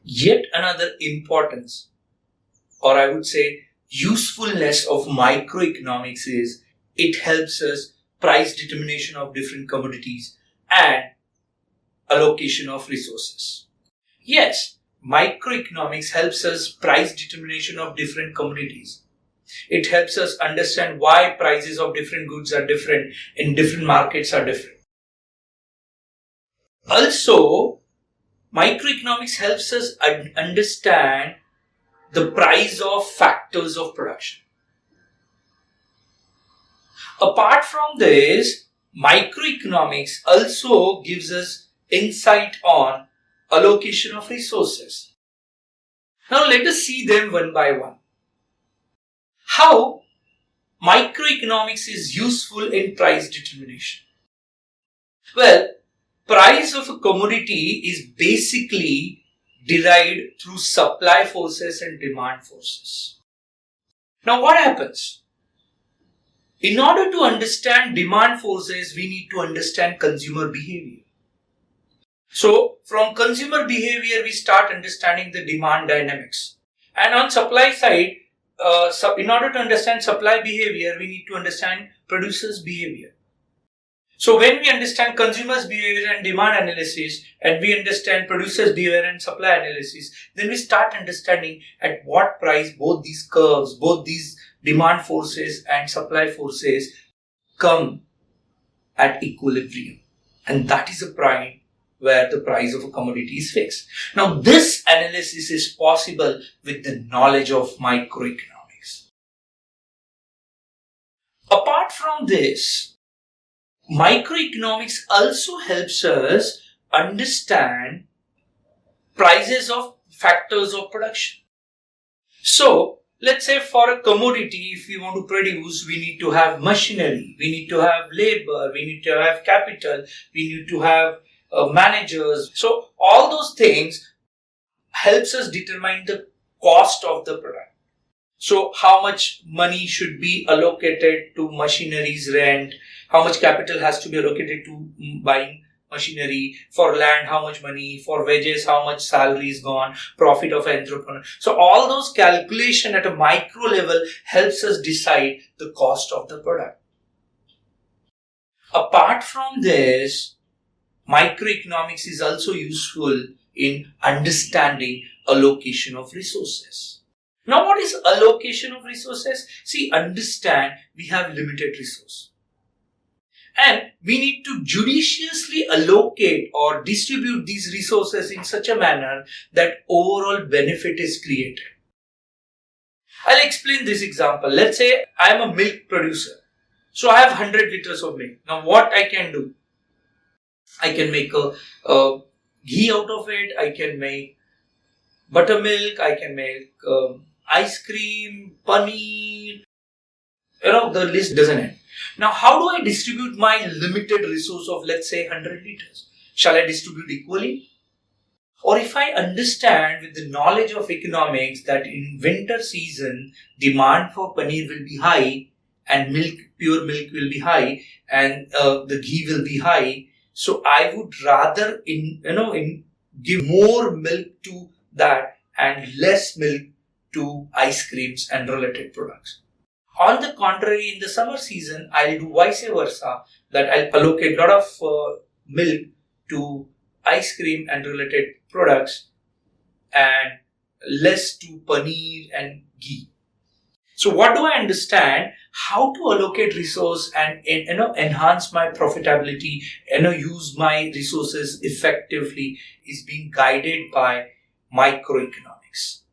Yet another importance, or I would say usefulness of microeconomics is it helps us price determination of different commodities and allocation of resources. Yes, microeconomics helps us price determination of different commodities. It helps us understand why prices of different goods are different in different markets are different. Also, microeconomics helps us understand the price of factors of production. Apart from this, microeconomics also gives us insight on allocation of resources. Now let us see them one by one. How microeconomics is useful in price determination? Well, price of a commodity is basically derived through supply forces and demand forces. Now what happens? In order to understand demand forces, we need to understand consumer behavior. So from consumer behavior, we start understanding the demand dynamics. And on supply side, in order to understand supply behavior, we need to understand producers' behavior. So when we understand consumers' behavior and demand analysis, and we understand producers' behavior and supply analysis, then we start understanding at what price both these curves, both these demand forces and supply forces come at equilibrium. And that is a point where the price of a commodity is fixed. Now this analysis is possible with the knowledge of microeconomics. Apart from this, microeconomics also helps us understand prices of factors of production. So, let's say for a commodity, if we want to produce, we need to have machinery, we need to have labor, we need to have capital, we need to have managers. So, all those things helps us determine the cost of the product. So, how much money should be allocated to machinery's rent? How much capital has to be allocated to buying machinery? For land, how much money? For wages, how much salary is gone? Profit of an entrepreneur. So all those calculation at a micro level helps us decide the cost of the product. Apart from this, microeconomics is also useful in understanding allocation of resources. Now what is allocation of resources? See, understand we have limited resource. And we need to judiciously allocate or distribute these resources in such a manner that overall benefit is created. I'll explain this example. Let's say I am a milk producer. So I have 100 liters of milk. Now what I can do? I can make a ghee out of it. I can make buttermilk. I can make ice cream, paneer. The list doesn't end. Now, how do I distribute my limited resource of, let's say, 100 liters? Shall I distribute equally? Or if I understand with the knowledge of economics that in winter season, demand for paneer will be high and pure milk will be high and the ghee will be high. So I would rather give more milk to that and less milk to ice creams and related products. On the contrary, in the summer season, I'll do vice versa, that I'll allocate a lot of milk to ice cream and related products and less to paneer and ghee. So what do I understand? How to allocate resource and enhance my profitability, use my resources effectively is being guided by microeconomics.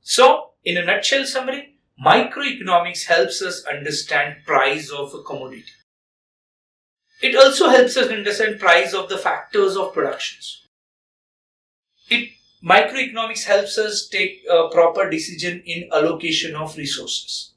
So, in a nutshell summary, microeconomics helps us understand price of a commodity. It also helps us understand price of the factors of productions. Microeconomics helps us take a proper decision in allocation of resources.